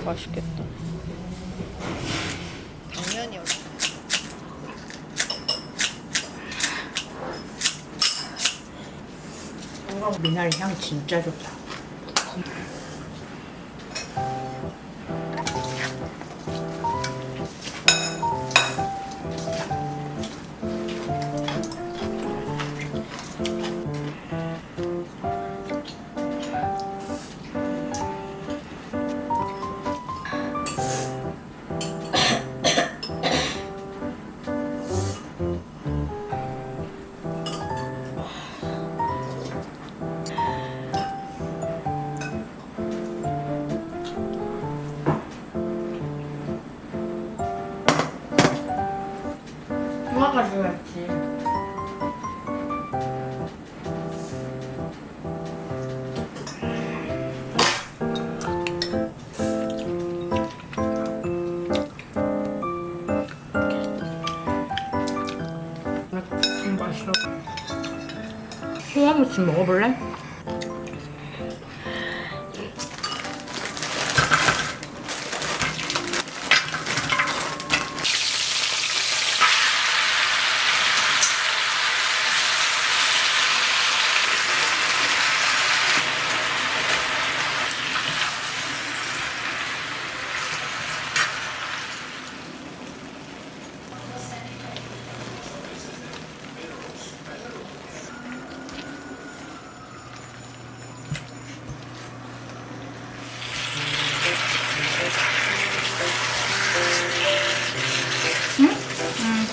맛있겠다. 당면이 어디? 미나리 향 진짜 좋다. 엄마가 줘야지. 맛있어. 소화무침 먹어볼래?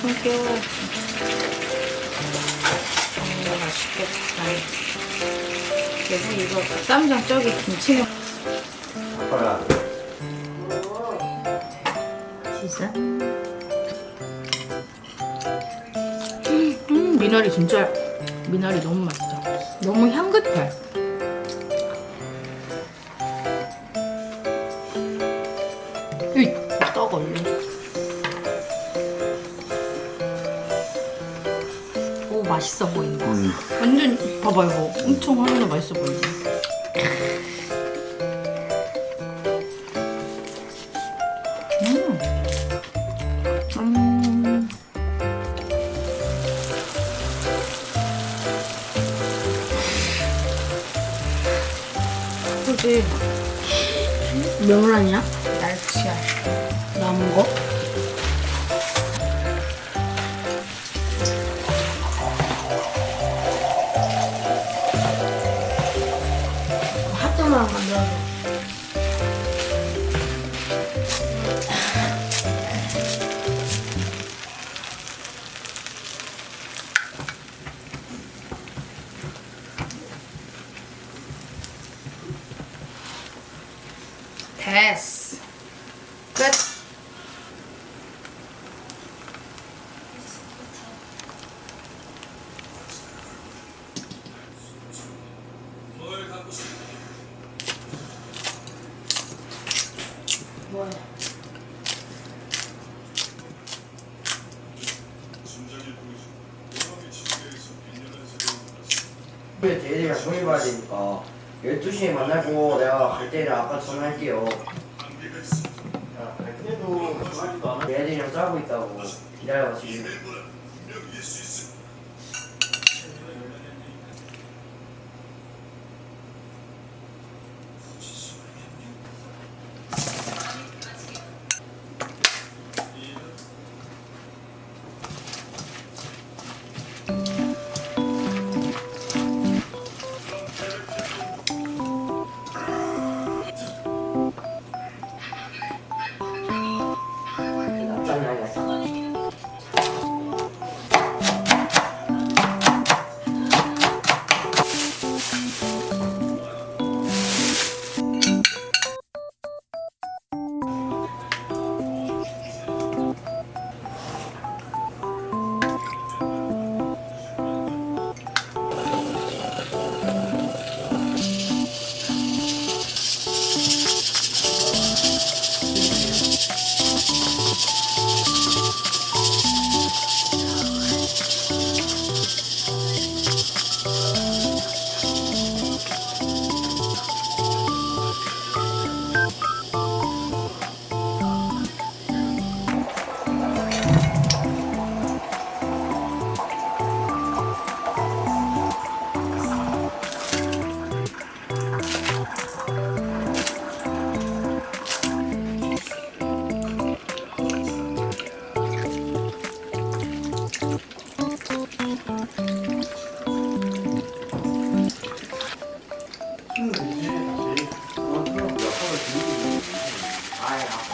손 깨워야지. 맛있겠다. 계속 이거 쌈장 저기 김치는 아빠가 있어? 미나리 진짜 미나리 너무 맛있어. 너무 향긋해. 떡 올려줘. 오 맛있어 보인다. 완전 봐봐 이거 엄청 하면은 맛있어 보이지. 그지? 명란이야? 날치알 남은 거? 핫도그랑 만들어줘. 됐어. 끝. 뭐야? 얘들이랑 종이 봐야 되니까 12시에 만나고 내가 갈 때를 아까 전화할게요. 갈 때도 전화하지도 않아. 얘들이랑 짜고 있다고 기다려봐 지금.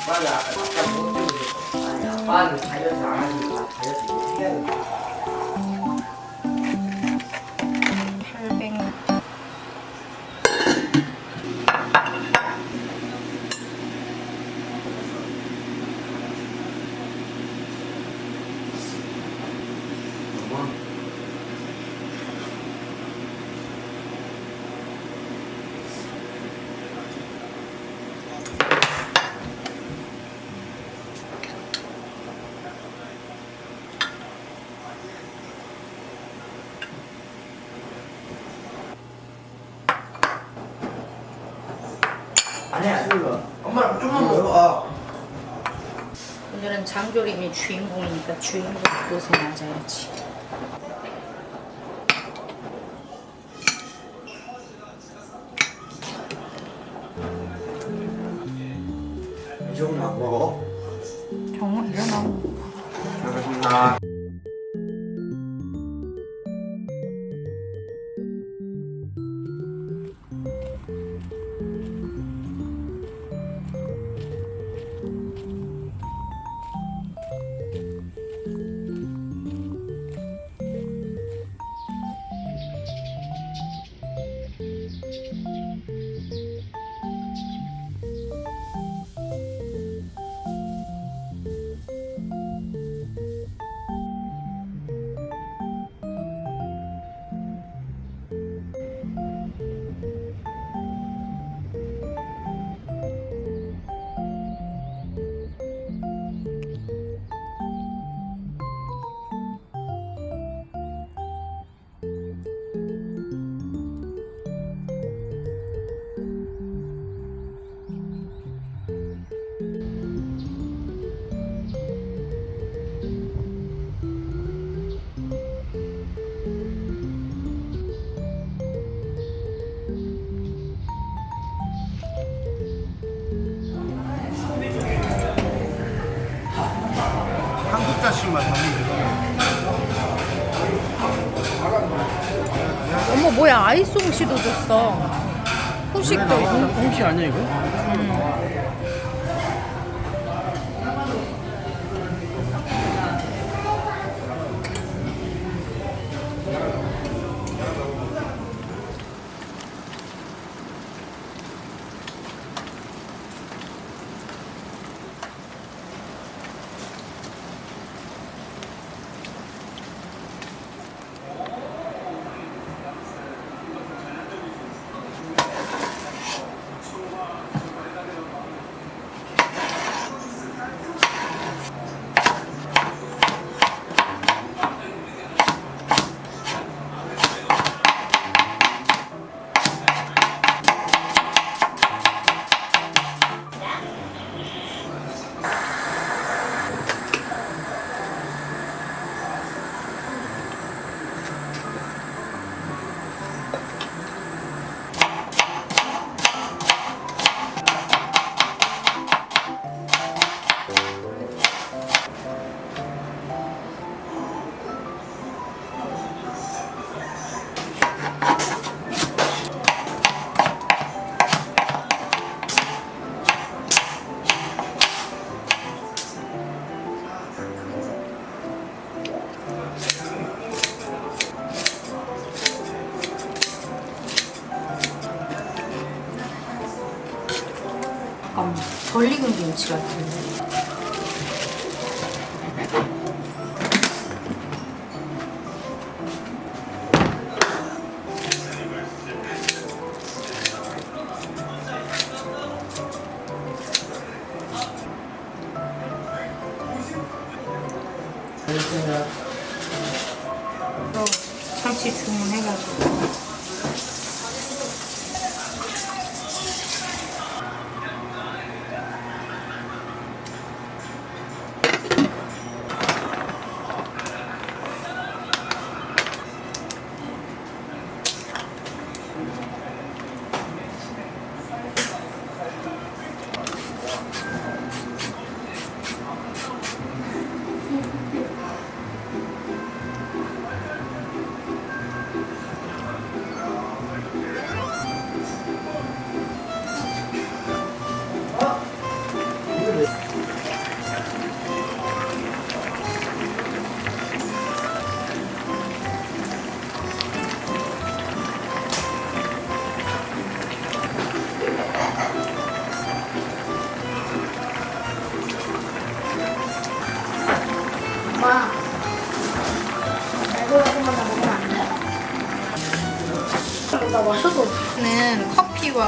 맞아, 아까 못 찍고 아니, 아빠는 다이어트 안 하니까 다이어트 이제 해야 돼. 800. 아니야, 엄마랑 좀만 먹어. 오늘은 장조림이 주인공이니까 주인공 곳에 맞아야지. 조금 안 먹어? 정말 일어나. 알겠습니다. 한국자식만 하면 어머 뭐야 아이스 홍시도 줬어. 후식도 있어. 홍시 아니야 이거? 약간 덜 익은 김치 같은데. 또 참치 주문해가지고.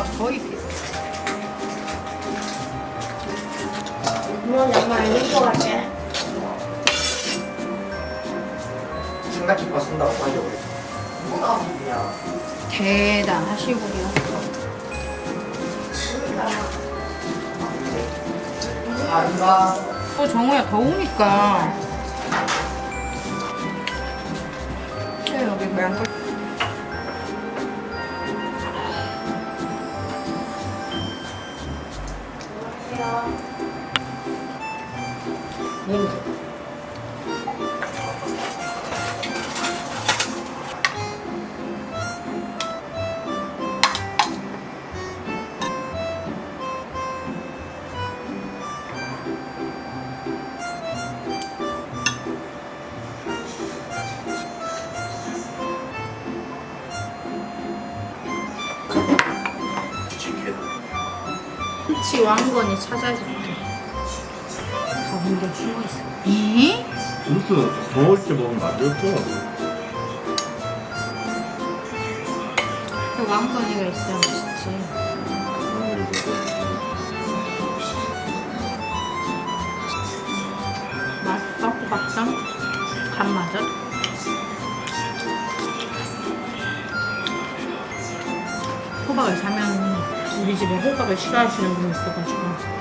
호박과 거의 비슷해. 뭐 정말 있는 거 같아. 생각해봐 쓴다고 빠져버려. 뭐가 그냥 대단하시구려. 아닌가? 정우야 더우니까. 여기 그냥 걸. 그치 왕건이 찾아줄게. 가운데 숨어 있어. 에? 무슨 더울 때 먹으면 안 좋죠? 그 왕건이가 있어야 맛있지. 맛있다 호박장. 간 맞아? 호박을 사면 우리 집에 호박을 싫어하시는 분이 있어가지고